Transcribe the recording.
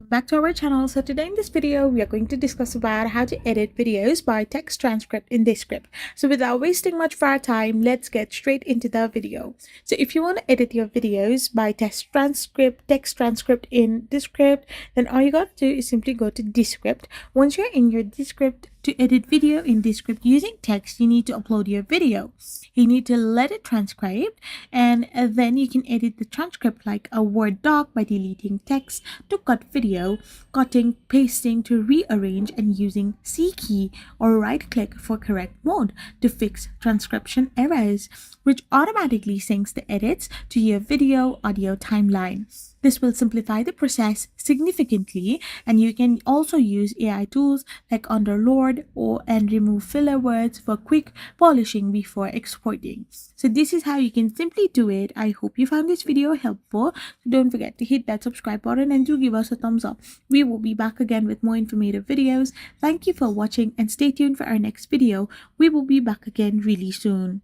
Back to our channel. So today in this video we are going to discuss about how to edit videos by text transcript in Descript. So without wasting much of our time, let's get straight into the video. So if you want to edit your videos by text transcript in Descript, then all you got to do is simply go to Descript. Once you're in your Descript, to edit video in Descript using text, you need to upload your video. You need to let it transcribe, and then you can edit the transcript like a Word doc by deleting text to cut video, cutting, pasting to rearrange, and using C key or right click for correct mode to fix transcription errors, which automatically syncs the edits to your video audio timeline. This will simplify the process significantly, and you can also use AI tools like Underlord and remove filler words for quick polishing before exporting. So this is how you can simply do it. I hope you found this video helpful. Don't forget to hit that subscribe button and do give us a thumbs up. We will be back again with more informative videos. Thank you for watching and stay tuned for our next video. We will be back again really soon.